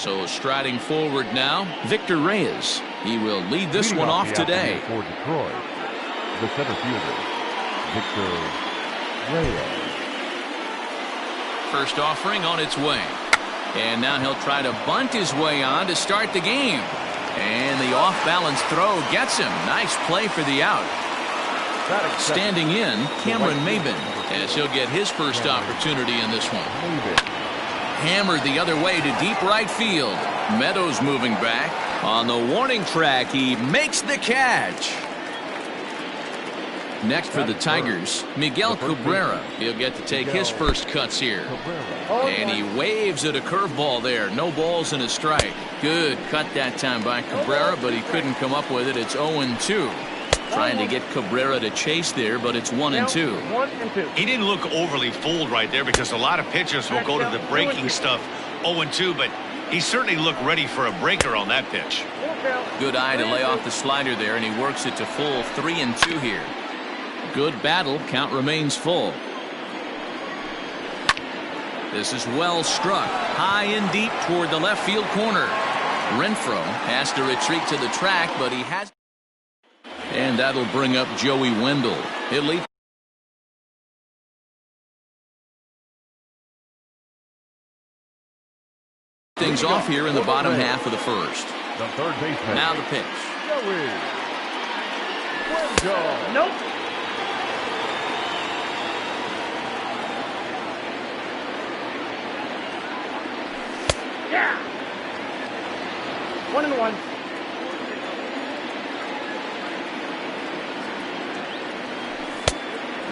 So striding forward now, Victor Reyes. He will lead this one off today. For Detroit, the center fielder, Victor Reyes. First offering on its way. And now he'll try to bunt his way on to start the game. And the off-balance throw gets him. Nice play for the out. Standing in, Cameron Maben, as he'll get his first opportunity in this one. Hammered the other way to deep right field. Meadows moving back. On the warning track, he makes the catch. Next for the Tigers, Miguel Cabrera. He'll get to take his first cuts here. And he waves at a curveball there. No balls and a strike. Good cut that time by Cabrera, but he couldn't come up with it. It's 0-2. Trying to get Cabrera to chase there, but it's 1-2. He didn't look overly fooled right there because a lot of pitchers will go to the breaking stuff 0-2, but he certainly looked ready for a breaker on that pitch. Good eye to lay off the slider there, and he works it to full 3-2 here. Good battle. Count remains full. This is well struck. High and deep toward the left field corner. Renfroe has to retreat to the track, but he has. And that'll bring up Joey Wendell. He'll lead things off here in the bottom half of the first. The third baseman. Now the pitch. Nope. Yeah. 1-1.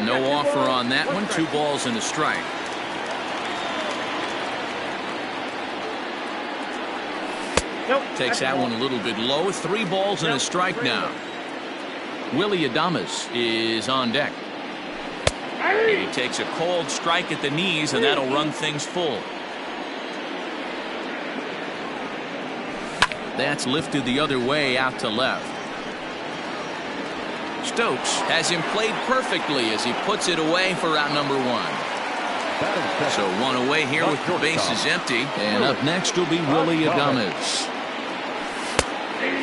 No offer on that one. 2 balls and a strike. Nope. Takes that one a little bit low. 3 balls and a strike now. Willie Adames is on deck. And he takes a cold strike at the knees, and that'll run things full. That's lifted the other way out to left. Stokes has him played perfectly as he puts it away for out number 1. So 1 away here with the bases empty. And up next will be Willie Adames.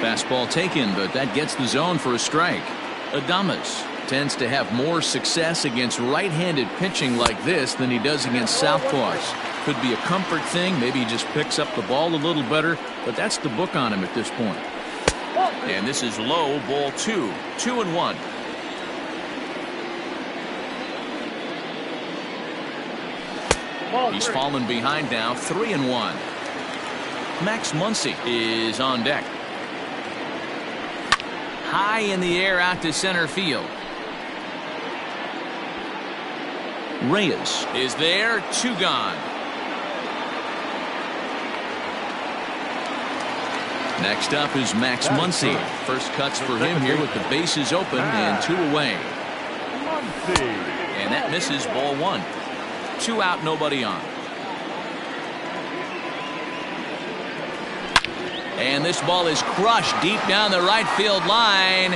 Fastball taken, but that gets the zone for a strike. Adames tends to have more success against right-handed pitching like this than he does against southpaws. Could be a comfort thing. Maybe he just picks up the ball a little better, but that's the book on him at this point. And this is low, ball 2. 2-1. He's fallen behind now. 3-1. Max Muncy is on deck. High in the air out to center field. Reyes is there. 2 gone. Next up is Max Muncy. First cuts for him here with the bases open and 2 away. And that misses, ball 1. 2 out, nobody on. And this ball is crushed deep down the right field line.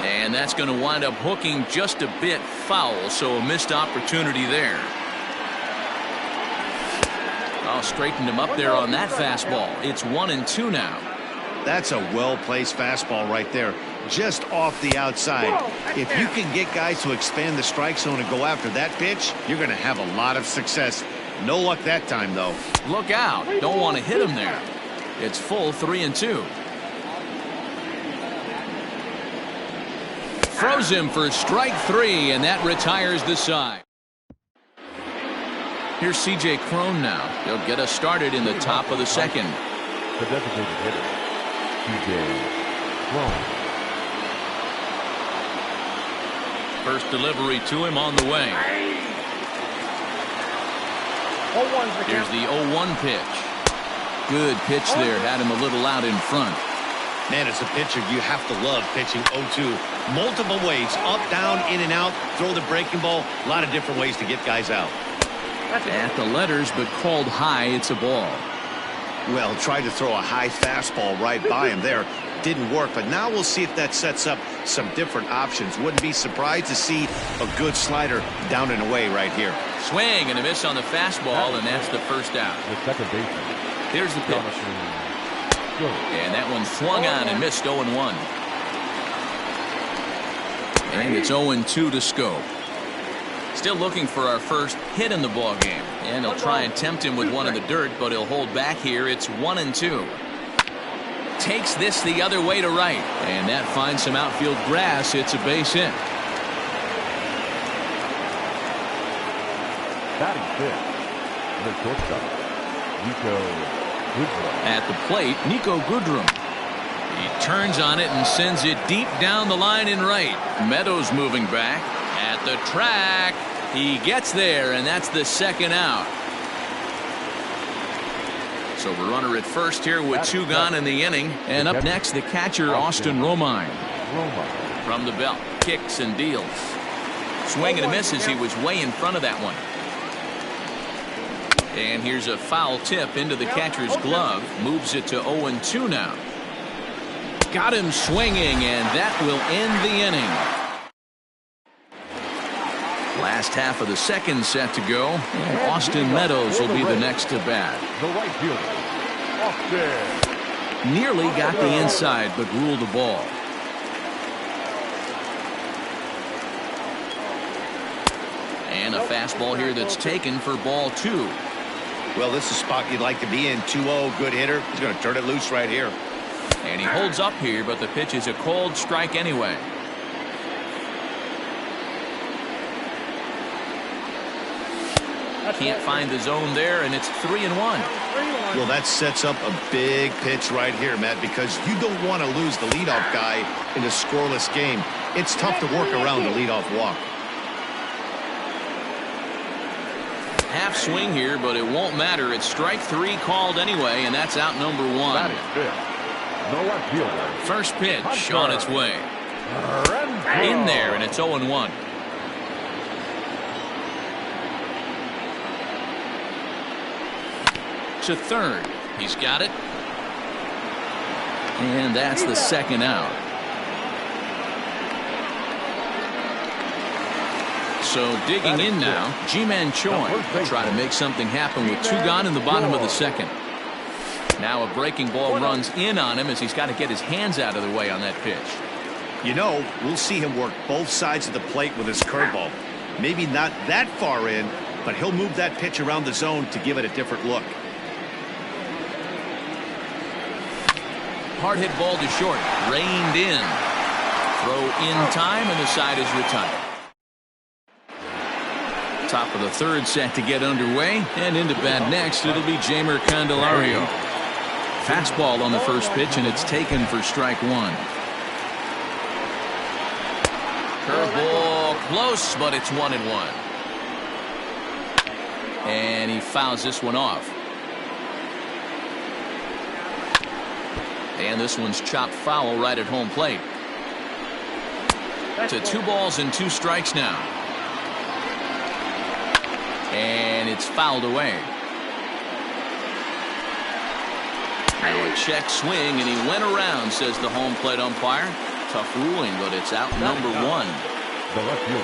And that's going to wind up hooking just a bit foul, so a missed opportunity there. Oh, straightened him up there on that fastball. It's 1-2 now. That's a well-placed fastball right there, just off the outside. If you can get guys to expand the strike zone and go after that pitch, you're going to have a lot of success. No luck that time, though. Look out. Don't want to hit him there. It's full 3-2. Throws him for strike 3, and that retires the side. Here's C.J. Cron now. He'll get us started in the top of the second. The designated hitter, C.J. Cron. First delivery to him on the way. Here's the 0-1 pitch. Good pitch there. Had him a little out in front. Man, as a pitcher, you have to love pitching 0-2. Multiple ways, up, down, in and out, throw the breaking ball. A lot of different ways to get guys out. At the letters, but called high. It's a ball. Well, tried to throw a high fastball right by him there. Didn't work, but now we'll see if that sets up some different options. Wouldn't be surprised to see a good slider down and away right here. Swing and a miss on the fastball, and that's the first out. The second baseman, Here's the pitch. And that one swung on and missed 0-1. And it's 0-2 to Scope. Still looking for our first hit in the ball game. And he'll try and tempt him with one in the dirt, but he'll hold back here. It's 1-2. Takes this the other way to right. And that finds some outfield grass. It's a base hit. Batting fifth, the shortstop, Nico Goodrum. At the plate, Nico Goodrum. He turns on it and sends it deep down the line in right. Meadows moving back. At the track. He gets there, and that's the second out. So we're runner at first here with 2 gone in the inning. And up next, the catcher, Austin Romine. From the belt, kicks and deals. Swing and a miss as he was way in front of that one. And here's a foul tip into the catcher's glove. Moves it to 0-2 now. Got him swinging, and that will end the inning. Last half of the second set to go. And Austin Meadows will be the next to bat. The right fielder, Austin. Nearly got the inside, but ruled the ball. And a fastball here that's taken for ball 2. Well, this is a spot you'd like to be in. 2-0, good hitter. He's going to turn it loose right here. And he holds up here, but the pitch is a cold strike anyway. Can't find the zone there, and it's 3-1. Well, that sets up a big pitch right here, Matt, because you don't want to lose the leadoff guy in a scoreless game. It's tough to work around the leadoff walk. Half swing here, but it won't matter. It's strike 3 called anyway, and that's out number 1. Batting fifth, the left fielder, First pitch on its way. In there, and it's 0-1. To third. He's got it. And that's the second out. So digging in now, Ji-Man Choi will try to make something happen with 2 gone in the bottom of the second. Now a breaking ball runs in on him as he's got to get his hands out of the way on that pitch. You know, we'll see him work both sides of the plate with his curveball. Maybe not that far in, but he'll move that pitch around the zone to give it a different look. Hard hit ball to short. Reined in. Throw in time, and the side is retired. Top of the third set to get underway, and into bat next it'll be Jeimer Candelario. Fastball on the first pitch, and it's taken for strike 1. Curveball close, but it's 1-1. And he fouls this one off. And this one's chopped foul right at home plate. To 2 balls and 2 strikes now. And it's fouled away. Now a check swing, and he went around, says the home plate umpire. Tough ruling, but it's out number 1. the left fielder.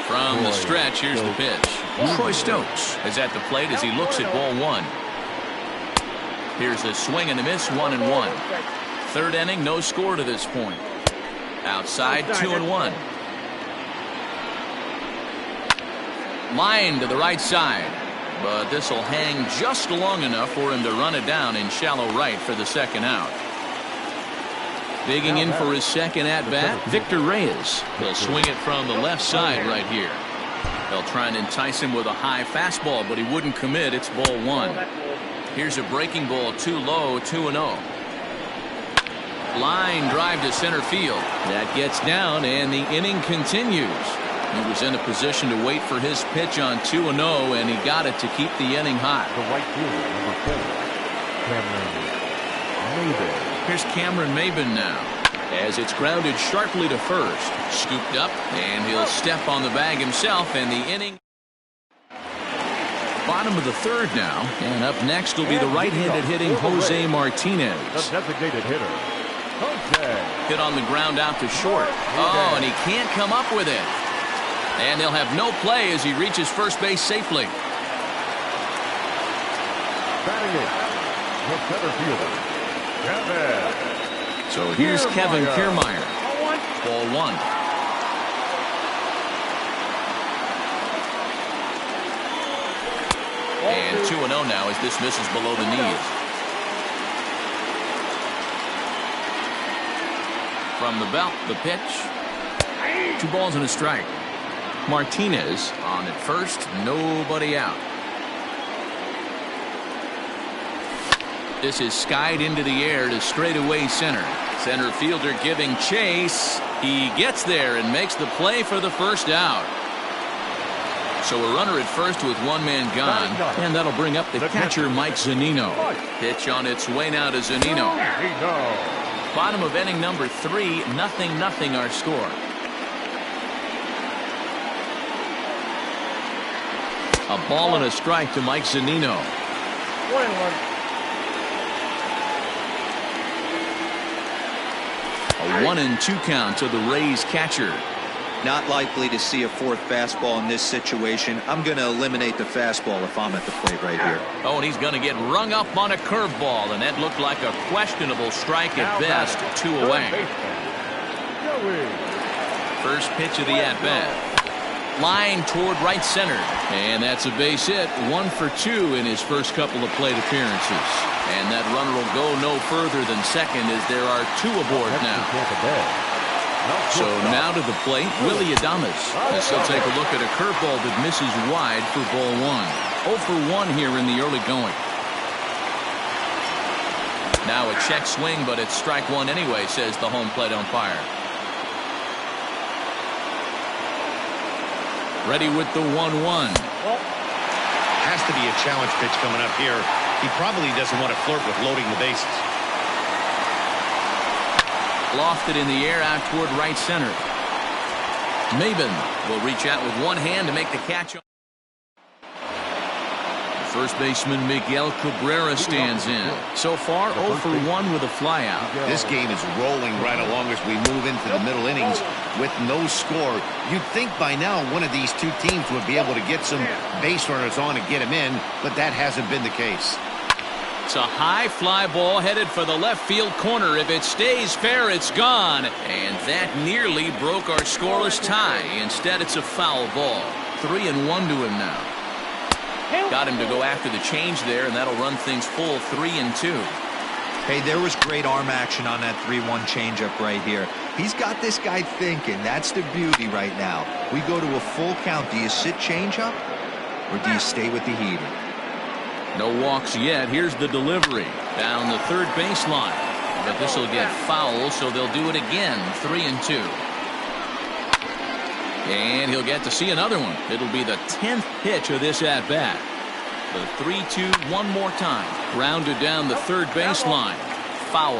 From the stretch, here's the pitch. Troy Stokes is at the plate as he looks at ball 1. Here's a swing and a miss, 1-1. Third inning, no score to this point. Outside, 2-1. Line to the right side, but this will hang just long enough for him to run it down in shallow right for the second out. Digging in for his second at-bat, Victor Reyes. He'll swing it from the left side right here. They'll try and entice him with a high fastball, but he wouldn't commit. It's ball 1. Here's a breaking ball, too low, 2-0. Line drive to center field. That gets down, and the inning continues. He was in a position to wait for his pitch on 2-0, and he got it to keep the inning hot. The right fielder, number 4, Cameron Maybin. Here's Cameron Maybin now, as it's grounded sharply to first. Scooped up, and he'll step on the bag himself, and the inning. Bottom of the third now, and up next will be the right-handed hitting Jose Martinez. The designated hitter, Jose. Hit on the ground out to short. Oh, and he can't come up with it. And they'll have no play as he reaches first base safely. Batting it, The center fielder, Kevin. So here's Kevin Kiermaier. Ball 1. And 2-0 now as this misses below the knees. From the belt, the pitch. 2 balls and a strike. Martinez on at first, nobody out. This is skied into the air to straightaway center. Center fielder giving chase. He gets there and makes the play for the first out. So a runner at first with 1 man gone, and that'll bring up the catcher Mike Zunino. Pitch on its way now to Zunino. Bottom of inning number 3, 0-0 our score. A ball and a strike to Mike Zunino. 1-1. A 1-2 count to the Rays catcher. Not likely to see a 4th fastball in this situation. I'm going to eliminate the fastball if I'm at the plate right here. Oh, and he's going to get rung up on a curveball, and that looked like a questionable strike at best. 2 away. First pitch of the at-bat. Line toward right center. And that's a base hit. 1 for 2 in his first couple of plate appearances. And that runner will go no further than second as there are 2 aboard now. So now to the plate, Willie Adames. As he'll take a look at a curveball that misses wide for ball 1. 0 for 1 here in the early going. Now a check swing, but it's strike 1 anyway, says the home plate umpire. Ready with the 1-1. Has to be a challenge pitch coming up here. He probably doesn't want to flirt with loading the bases. Lofted in the air out toward right center. Maben will reach out with 1 hand to make the catch. First baseman Miguel Cabrera stands in. So far 0 for 1 with a flyout. This game is rolling right along as we move into the middle innings with no score. You'd think by now one of these 2 teams would be able to get some base runners on and get them in, but that hasn't been the case. It's a high fly ball headed for the left field corner. If it stays fair, it's gone. And that nearly broke our scoreless tie. Instead, it's a foul ball. 3-1 to him now. Got him to go after the change there, and that'll run things full 3-2. Hey, there was great arm action on that 3-1 changeup right here. He's got this guy thinking. That's the beauty right now. We go to a full count. Do you sit changeup, or do you stay with the heater? No walks yet. Here's the delivery down the third baseline. But this will get foul, so they'll do it again. 3-2. And he'll get to see another one. It'll be the 10th pitch of this at-bat. The 3-2 one more time. Rounded down the third baseline. Foul.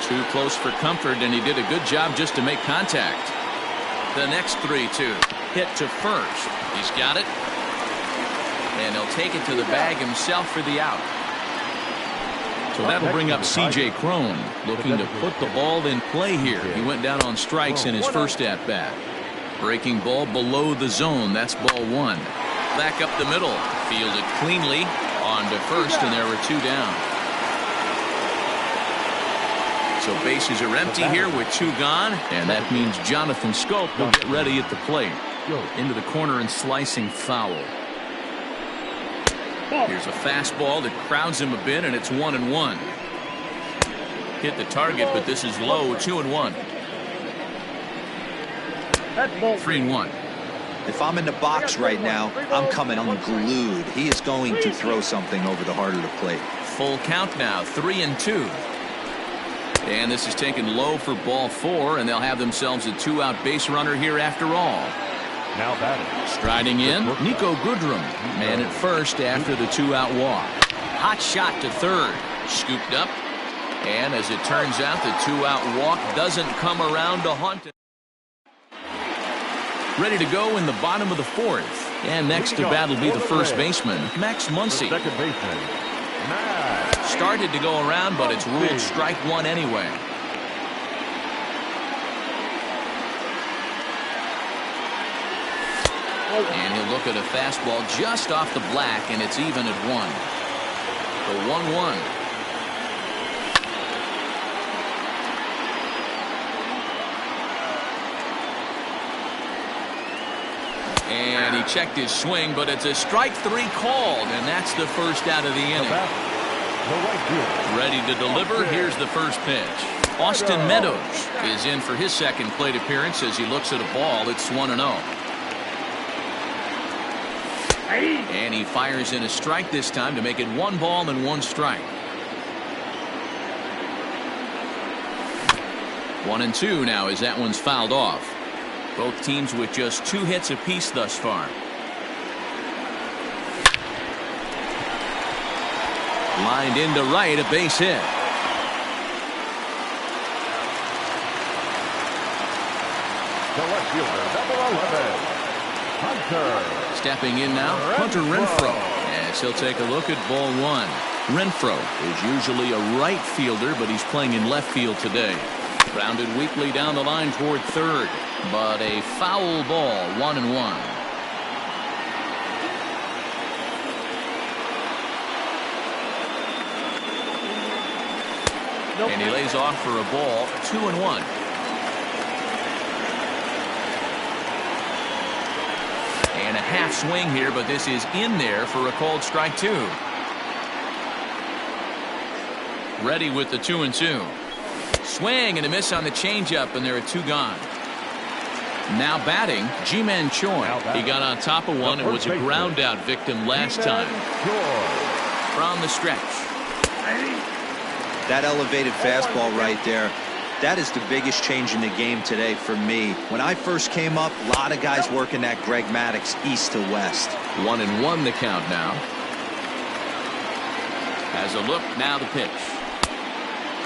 Too close for comfort, and he did a good job just to make contact. The next 3-2. Hit to first. He's got it. And he'll take it to the bag himself for the out. So that'll bring up C.J. Cron, looking to put the ball in play here. He went down on strikes in his first at-bat. Breaking ball below the zone. That's ball 1. Back up the middle. Fielded cleanly. On to first, and there were 2 down. So bases are empty here with 2 gone. And that means Jonathan Scope will get ready at the plate. Into the corner and slicing foul. Here's a fastball that crowds him a bit, and it's 1-1. Hit the target, but this is low. 2-1. 3-1. If I'm in the box right now, I'm coming unglued. He is going to throw something over the heart of the plate. Full count now. 3-2. And this is taken low for ball 4, and they'll have themselves a 2-out base runner here after all. Now batting. Striding in, Nico Goodrum. Man at first after the 2-out walk. Hot shot to third. Scooped up. And as it turns out, the 2-out walk doesn't come around to haunt it. Ready to go in the bottom of the 4th. And next to bat will be the first baseman, Max Muncy. Second baseman, Max. Started to go around, but it's ruled strike 1 anyway. And he'll look at a fastball just off the black, and it's even at 1. The 1-1. And he checked his swing, but it's a strike 3 called, and that's the first out of the inning. Ready to deliver. Here's the first pitch. Austin Meadows is in for his second plate appearance as he looks at a ball. It's 1-0. And he fires in a strike this time to make it 1 ball and 1 strike. 1-2 now as that one's fouled off. Both teams with just 2 hits apiece thus far. Lined into right, a base hit. The left fielder, number 11, Hunter. Stepping in now, Hunter Renfroe. As he'll take a look at ball 1. Renfroe is usually a right fielder, but he's playing in left field today. Grounded weakly down the line toward third, but a foul ball, 1-1. And he lays off for a ball, 2-1. And a half swing here, but this is in there for a called strike 2. Ready with the 2-2. Swing and a miss on the changeup, and there are 2 gone. Now batting, Ji-Man Choi. He got on top of one and was a ground out victim last time. From the stretch. That elevated fastball right there, that is the biggest change in the game today for me. When I first came up, a lot of guys working that Greg Maddux east to west. 1-1 the count now. Has a look, now the pitch.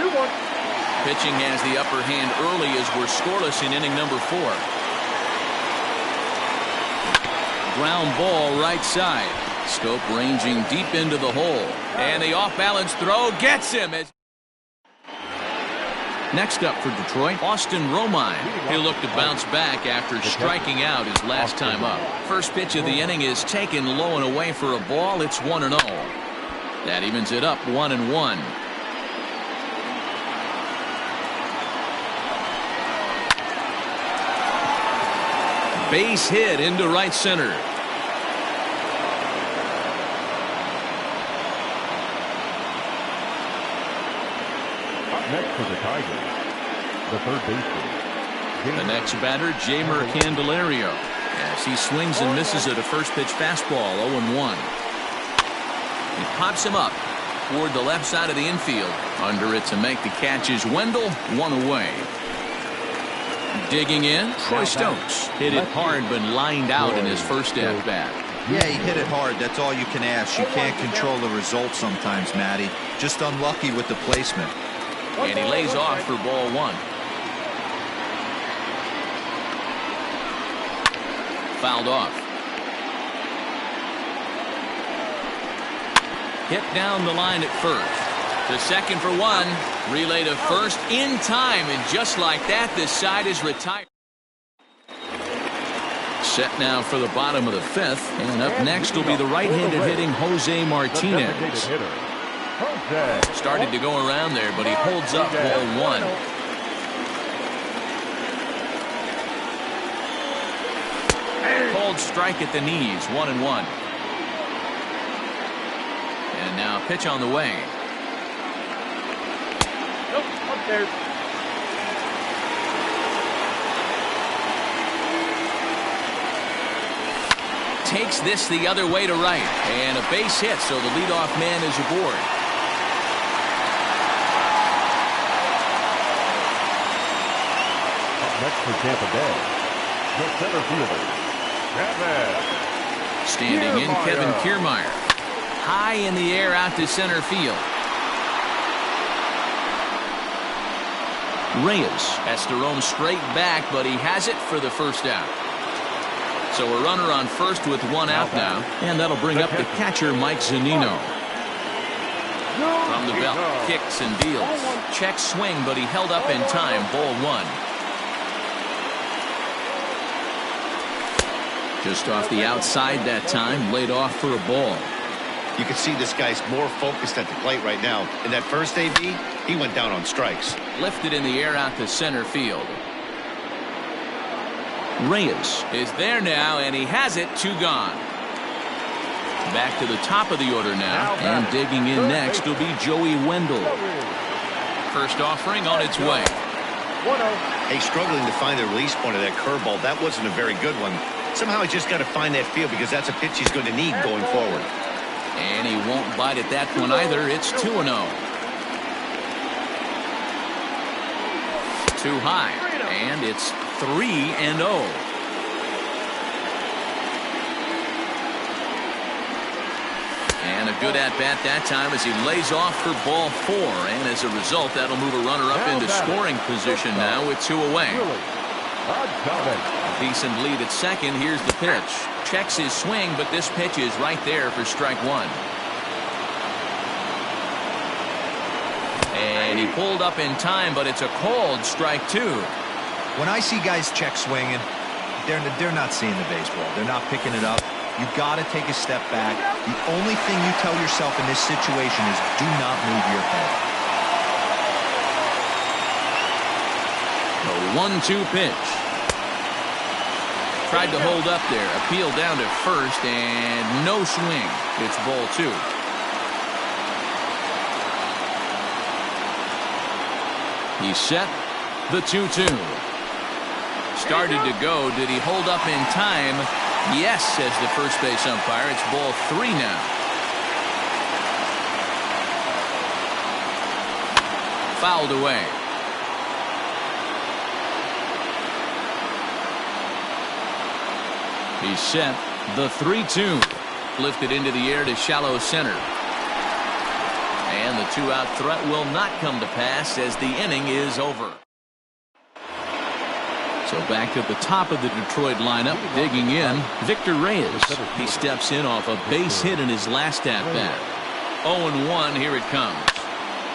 2-1. Pitching has the upper hand early as we're scoreless in inning number 4. Ground ball right side. Scope ranging deep into the hole. And the off-balance throw gets him. Next up for Detroit, Austin Romine. He'll look to bounce back after striking out his last time up. First pitch of the inning is taken low and away for a ball. It's 1-0. That evens it up 1-1. Base hit into right center. Next for the Tigers, the third baseman. The next batter, Jeimer Candelario, as he swings and misses at a first pitch fastball, 0-1. He pops him up toward the left side of the infield. Under it to make the catch is Wendell, 1 away. Digging in, Troy Stokes hit it hard but lined out in his first at bat. Yeah, he hit it hard. That's all you can ask. You can't control the result sometimes, Matty. Just unlucky with the placement. And he lays off for ball 1. Fouled off. Hit down the line at first. To second for 1. Relay to first in time. And just like that, this side is retired. Set now for the bottom of the 5th. And up next will be the right-handed hitting Jose Martinez. Started to go around there, but he holds up ball 1. Cold strike at the knees, 1-1. And now pitch on the way. Nope, up there. Takes this the other way to right. And a base hit, so the leadoff man is aboard. Next for Tampa Bay, the center fielder, Kevin. Standing in, Kevin Kiermaier. High in the air out to center field. Reyes has to roam straight back, but he has it for the first out. So a runner on first with 1 out now, and that'll bring up the catcher, Mike Zunino. From the belt, kicks and deals. Check swing, but he held up in time, ball 1. Just off the outside that time, laid off for a ball. You can see this guy's more focused at the plate right now. In that first AB, he went down on strikes. Lifted in the air out to center field. Reyes is there now, and he has it. 2 gone. Back to the top of the order now, and digging in next will be Joey Wendell. First offering on its way. Hey, struggling to find the release point of that curveball. That wasn't a very good one. Somehow he's just got to find that feel because that's a pitch he's going to need going forward. And he won't bite at that one either. It's 2-0. Too high, and it's 3-0. And a good at-bat that time as he lays off for ball 4. And as a result, that'll move a runner up into scoring position now with 2 away. A decent lead at second. Here's the pitch. Checks his swing, but this pitch is right there for strike 1. And he pulled up in time, but it's a called strike 2. When I see guys check swinging, they're not seeing the baseball. They're not picking it up. You got to take a step back. The only thing you tell yourself in this situation is do not move your head. The 1-2 pitch. Tried to hold up there. Appeal down to first, and no swing. It's ball 2. He's set. The 2-2. Started to go. Did he hold up in time? Yes, says the first base umpire. It's ball 3 now. Fouled away. He's set. The 3-2. Lifted into the air to shallow center. And the 2-out threat will not come to pass as the inning is over. So back at the top of the Detroit lineup, digging in, Victor Reyes. He steps in off a base hit in his last at-bat. 0-1, here it comes.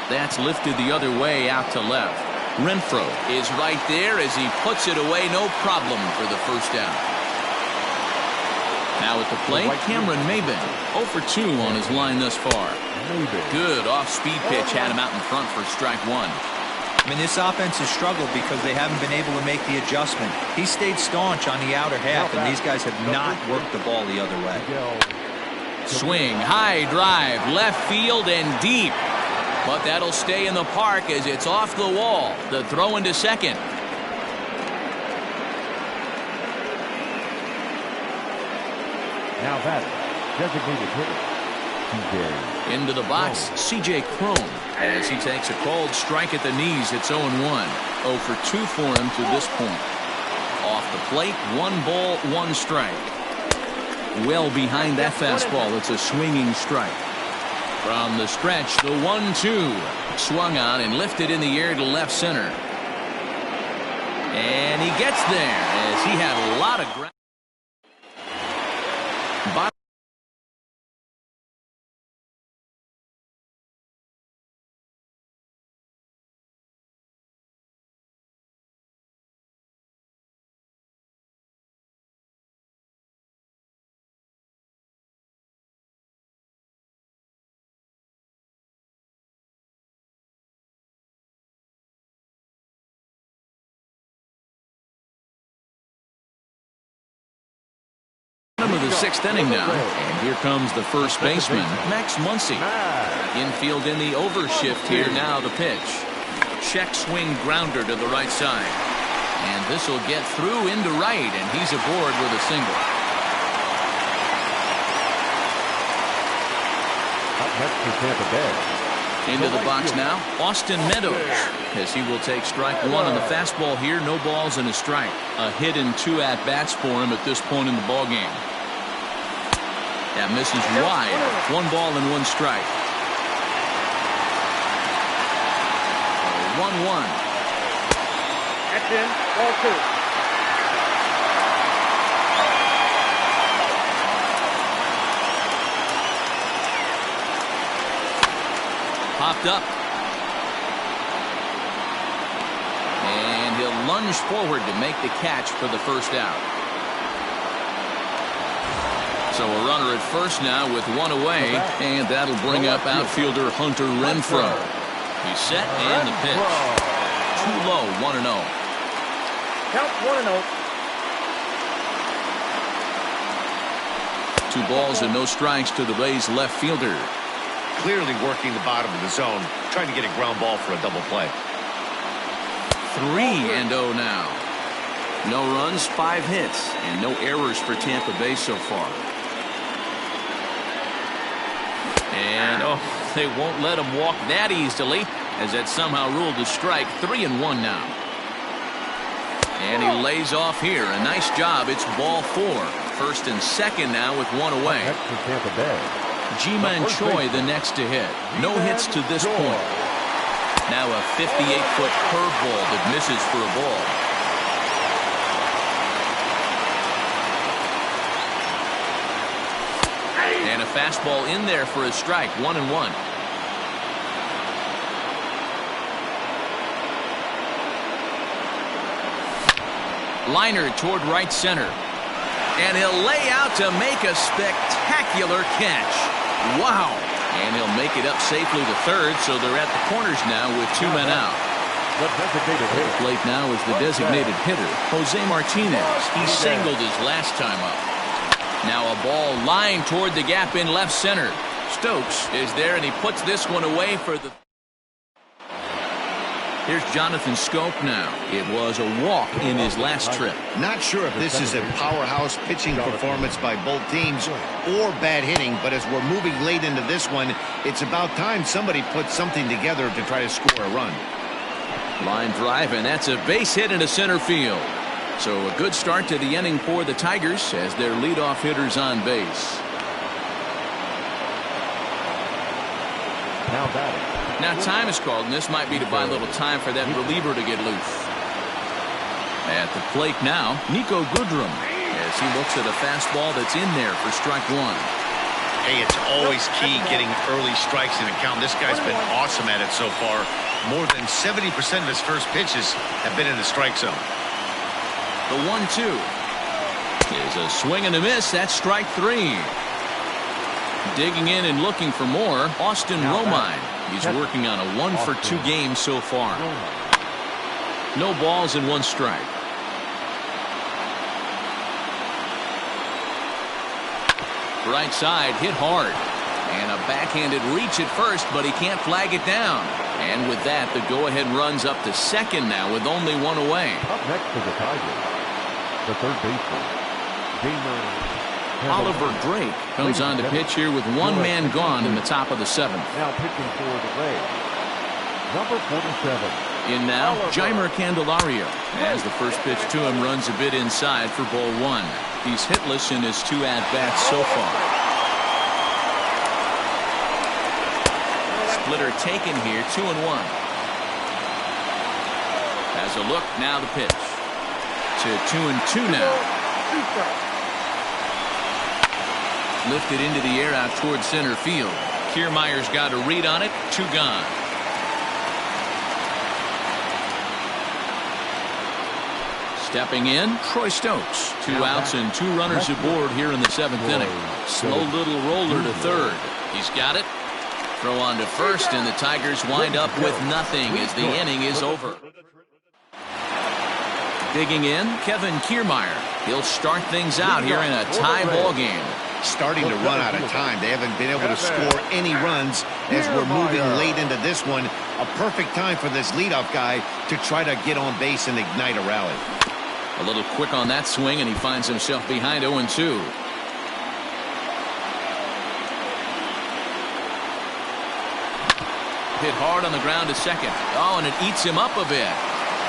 That's lifted the other way out to left. Renfroe is right there as he puts it away, no problem for the first out. Now at the plate, Cameron Maybin, 0 for 2 on his line thus far. Good off-speed pitch had him out in front for strike 1. I mean, this offense has struggled because they haven't been able to make the adjustment. He stayed staunch on the outer half, and these guys have not worked the ball the other way. Swing, high drive, left field and deep. But that'll stay in the park as it's off the wall. The throw into second. Now batting, designated hitter, TJ. Into the box, C.J. Cron. As he takes a called strike at the knees, it's 0-1. 0 for 2 for him to this point. Off the plate, 1 ball, 1 strike. Well behind that fastball, it's a swinging strike. From the stretch, the 1-2. Swung on and lifted in the air to left center. And he gets there as he had a lot of ground. Of the 6th inning now, and here comes the first baseman, Max Muncy. Infield in the overshift here now. The pitch, check swing grounder to the right side, and this will get through into right, and he's aboard with a single. Up next for Tampa Bay. Into the box now, Austin Meadows, as he will take strike 1 on the fastball here. No balls and a strike. A hit and 2 at-bats for him at this point in the ballgame. That misses wide. 1 ball and 1 strike. 1-1. That's in. Ball 2. Popped up. And he'll lunge forward to make the catch for the first out. So a runner at first now with one away, and that'll bring up outfielder Hunter Renfroe. He's set and the pitch. Too low, 1-0. Count 1-0. 2 balls and no strikes to the Rays left fielder. Clearly working the bottom of the zone, trying to get a ground ball for a double play. 3-0 now. No runs, 5 hits, and no errors for Tampa Bay so far. And, they won't let him walk that easily, as that somehow ruled a strike. 3-1 now. And he lays off here. A nice job. It's ball 4. First and second now with one away. Ji-Man Choi the next to hit. No hits to this point. Now a 58-foot curveball that misses for a ball. And a fastball in there for a strike. 1-1. Liner toward right center. And he'll lay out to make a spectacular catch. Wow. And he'll make it up safely to third, so they're at the corners now with 2 men out. At the plate now is the designated hitter, Jose Martinez. He singled his last time up. Now a ball lined toward the gap in left center. Stokes is there, and he puts this one away for the... Here's Jonathan Schoop now. It was a walk in his last trip. Not sure if this is a powerhouse pitching performance by both teams or bad hitting, but as we're moving late into this one, it's about time somebody puts something together to try to score a run. Line drive, and that's a base hit into center field. So a good start to the inning for the Tigers as their leadoff hitter's on base. Now batting. Now time is called, and this might be to buy a little time for that reliever to get loose. At the plate now, Nico Goodrum, as he looks at a fastball that's in there for strike 1. Hey, it's always key getting early strikes in a count. This guy's been awesome at it so far. More than 70% of his first pitches have been in the strike zone. The 1-2 is a swing and a miss. That's strike 3. Digging in and looking for more, Austin Romine. He's working on a 1-for-2 game so far. No balls and 1 strike. Right side hit hard. And a backhanded reach at first, but he can't flag it down. And with that, the go-ahead runs up to second now with only 1 away. Up next for the Tigers, the third baseman, Oliver Drake comes on to pitch here with 1 man gone in the top of the 7th. Now pitching for the Rays, number 47. In now, Jeimer Candelario, as the first pitch to him runs a bit inside for ball 1. He's hitless in his 2 at-bats so far. Splitter taken here, 2-1. Has a look, now the pitch. To 2-2 now. Lifted into the air out towards center field. Kiermaier's got a read on it. 2 gone. Stepping in, Troy Stokes. 2 outs and 2 runners aboard here in the 7th inning. Slow little roller to third. He's got it. Throw on to first, and the Tigers wind up with nothing as the inning is over. Digging in, Kevin Kiermaier. He'll start things out here in a tie ball game. Starting to run out of time. They haven't been able to score any runs as we're moving late into this one. A perfect time for this leadoff guy to try to get on base and ignite a rally. A little quick on that swing, and he finds himself behind 0-2. Hit hard on the ground to second. Oh, and it eats him up a bit.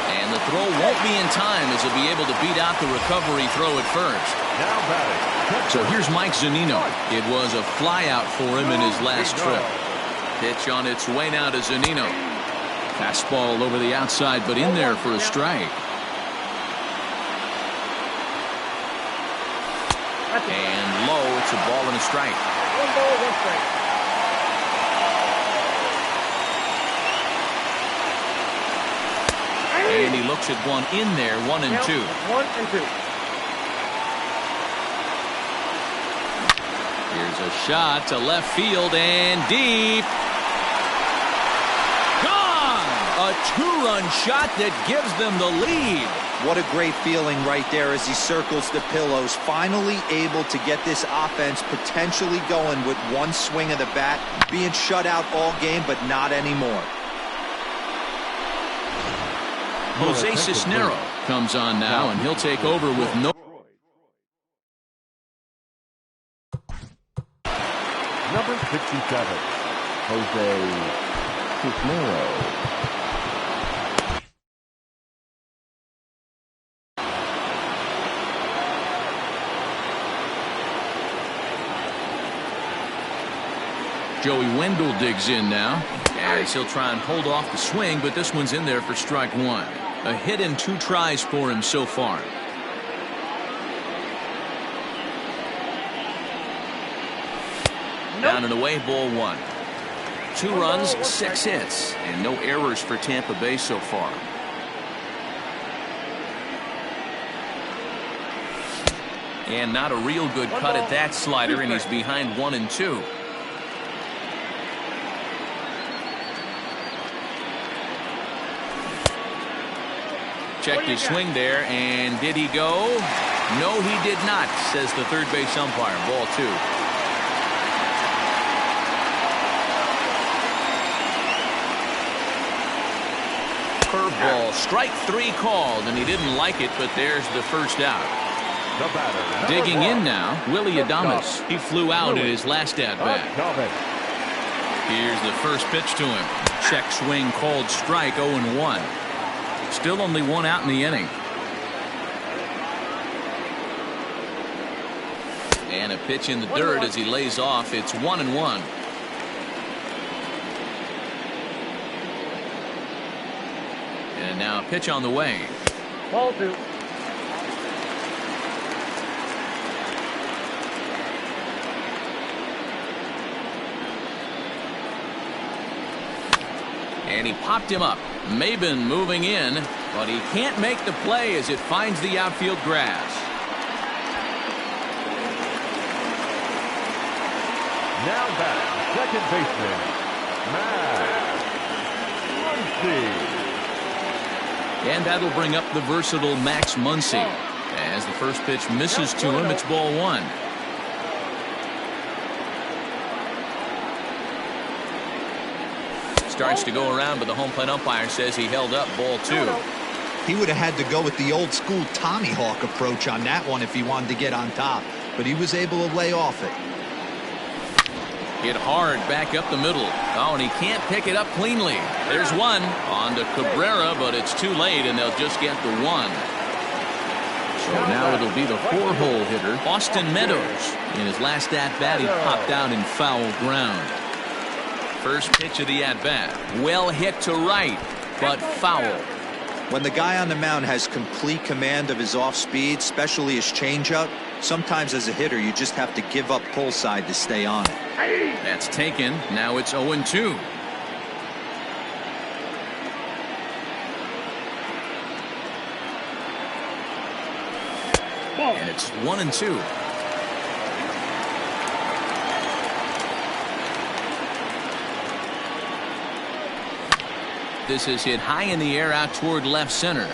And the throw won't be in time as he'll be able to beat out the recovery throw at first. Now batting. So here's Mike Zunino. It was a flyout for him in his last trip. Pitch on its way now to Zunino. Fastball over the outside, but in there for a strike. And low, it's a ball and a strike. 1 ball, 1 strike. And he looks at one in there, 1-2. 1-2. Here's a shot to left field and deep. Gone! A two-run shot that gives them the lead. What a great feeling right there as he circles the pillows. Finally able to get this offense potentially going with one swing of the bat. Being shut out all game, but not anymore. Jose Cisnero comes on now, and he'll take over with no. Number 67, Jose Cisnero. Joey Wendell digs in now, as he'll try and hold off the swing, but this one's in there for strike one. A hit in 2 tries for him so far. Down and away, ball 1. 2 runs, 6 hits, and no errors for Tampa Bay so far. And not a real good cut at that slider, and he's behind 1-2. Checked his swing there, and did he go? No, he did not, says the third base umpire. Ball 2. Curveball, strike 3 called, and he didn't like it, but there's the first out. The batter, Digging in now, Willie Adames. He flew out in his last at-bat. Here's the first pitch to him. Check swing called strike, 0-1. Still only 1 out in the inning. And a pitch in the dirt as he lays off. It's 1-1. And now a pitch on the way. Ball 2. And he popped him up. Maben moving in, but he can't make the play as it finds the outfield grass. Now back, second baseman, Max Muncy. And that'll bring up the versatile Max Muncy. As the first pitch misses to him, it's ball 1. Starts to go around, but the home plate umpire says he held up. Ball 2. He would have had to go with the old school Tommy Hawk approach on that one if he wanted to get on top, but he was able to lay off it. Hit hard back up the middle. Oh, and he can't pick it up cleanly. There's one on to Cabrera, but it's too late, and they'll just get the 1. So now it'll be the 4-hole hitter, Austin Meadows. In his last at-bat, he popped out in foul ground. First pitch of the at-bat. Well hit to right, but foul. When the guy on the mound has complete command of his off-speed, especially his changeup, sometimes as a hitter you just have to give up pull side to stay on it. That's taken. Now it's 0-2. And it's 1-2. This is hit high in the air out toward left center.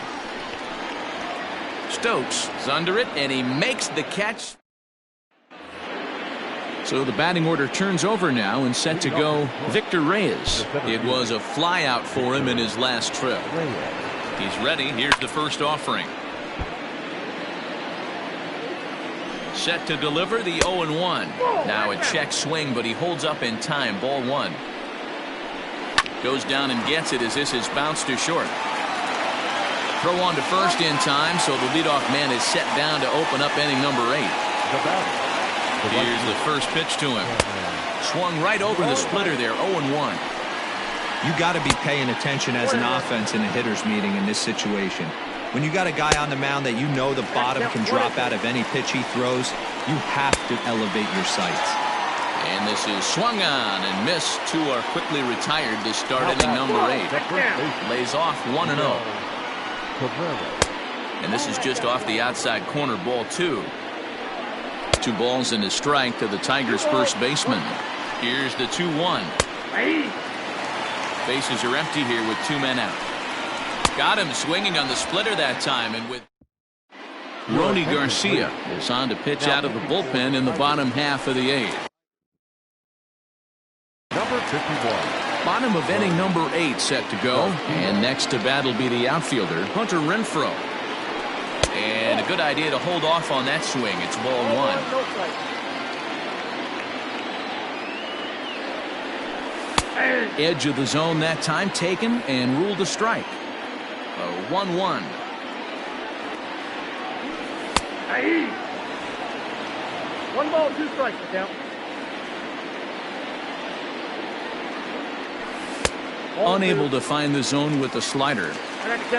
Stokes is under it, and he makes the catch. So the batting order turns over now, and set to go Victor Reyes. It was a fly out for him in his last trip. He's ready. Here's the first offering. Set to deliver the 0-1. Now a check swing, but he holds up in time. Ball 1. Goes down and gets it as this is bounced to short. Throw on to first in time, so the leadoff man is set down to open up inning number 8. Here's the first pitch to him. Swung right over the splitter there, 0-1. You got to be paying attention as an offense in a hitter's meeting in this situation. When you got a guy on the mound that you know the bottom can drop out of any pitch he throws, you have to elevate your sights. And this is swung on and missed. 2 are quickly retired to start inning number 8. Lays off 1-0. And this is just off the outside corner. Ball 2. 2 balls and a strike to the Tigers' first baseman. Here's the 2-1. Bases are empty here with 2 men out. Got him swinging on the splitter that time, and with Ronnie Garcia is on to pitch out of the bullpen in the bottom half of the 8th. Number 51. Bottom of inning number 8 set to go, and next to bat will be the outfielder Hunter Renfroe. And a good idea to hold off on that swing. It's ball 1. Edge of the zone that time taken and ruled a strike. A 1-1. 1 ball, 2 strikes to count. Unable to find the zone with the slider.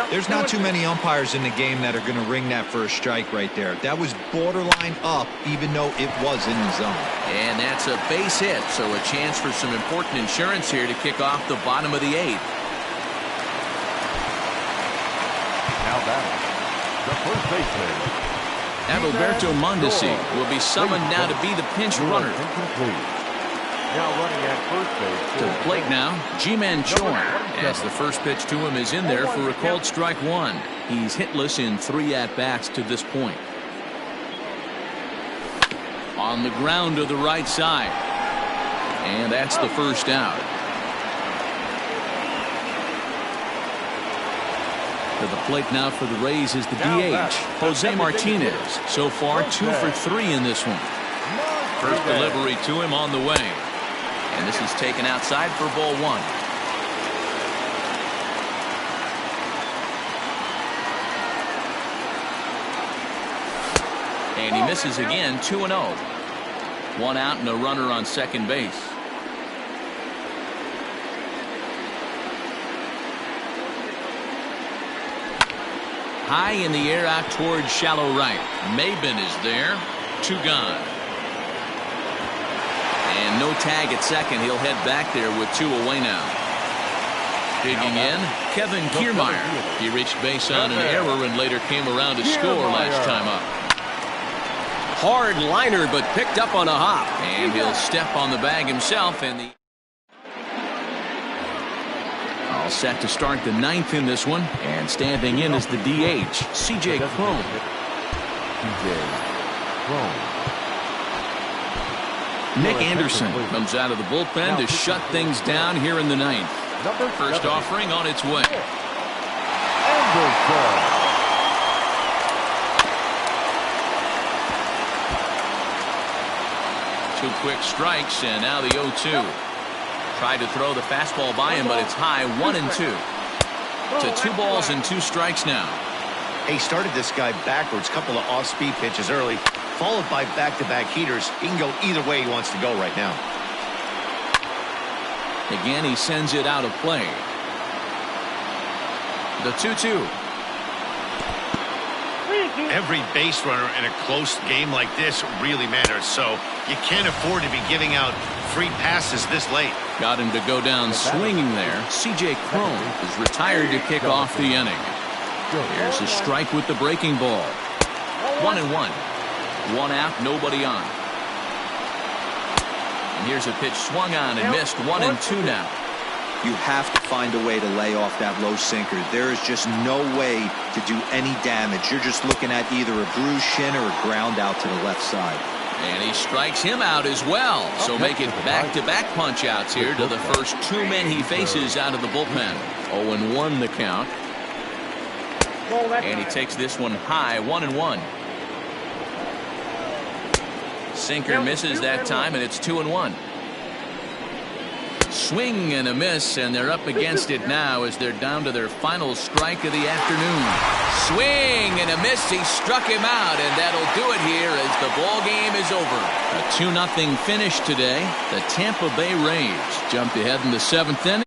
There's not too many umpires in the game that are going to ring that first strike right there. That was borderline up, even though it was in the zone. And that's a base hit, so a chance for some important insurance here to kick off the bottom of the 8th. Now batting, the first baseman. Adalberto Mondesi will be summoned now to be the pinch runner. Now running at first base. To the plate now, G-Man Chorn, as the first pitch to him is in there for a called strike 1. He's hitless in 3 at-bats to this point. On the ground to the right side. And that's the first out. To the plate now for the Rays is the DH, Jose Martinez. So far 2 for 3 in this one. First delivery to him on the way. And this is taken outside for ball 1. And he misses again, 2-0. 1 out and a runner on second base. High in the air out towards shallow right. Maben is there. 2 gone. And no tag at second. He'll head back there with 2 away now. Digging in, Kevin Kiermaier. He reached base on an error and later came around to score last time up. Hard liner, but picked up on a hop. And he'll step on the bag himself. And the all set to start the 9th in this one. And standing in is the DH, C.J. Cron. Nick Anderson comes out of the bullpen to shut things down here in the 9th. First offering on its way. Two quick strikes, and now the 0-2. Tried to throw the fastball by him, but it's high, 1-2. To 2 balls and 2 strikes now. He started this guy backwards, couple of off-speed pitches early, followed by back-to-back heaters. He can go either way he wants to go right now. Again, he sends it out of play. The 2-2. Every base runner in a close game like this really matters, so you can't afford to be giving out free passes this late. Got him to go down swinging there. C.J. Cron is retired to kick off the inning. Here's a strike with the breaking ball. 1-1. 1 out, nobody on. And here's a pitch swung on and missed. 1-2 now. You have to find a way to lay off that low sinker. There is just no way to do any damage. You're just looking at either a bruised shin or a ground out to the left side. And he strikes him out as well. So make it back-to-back punch-outs here to the first 2 men he faces out of the bullpen. 0-1 the count. And he takes this one high, 1-1. Sinker misses that time, and it's 2-1. Swing and a miss, and they're up against it now as they're down to their final strike of the afternoon. Swing and a miss. He struck him out, and that'll do it here as the ball game is over. A 2-0 finish today. The Tampa Bay Rays jumped ahead in the 7th inning.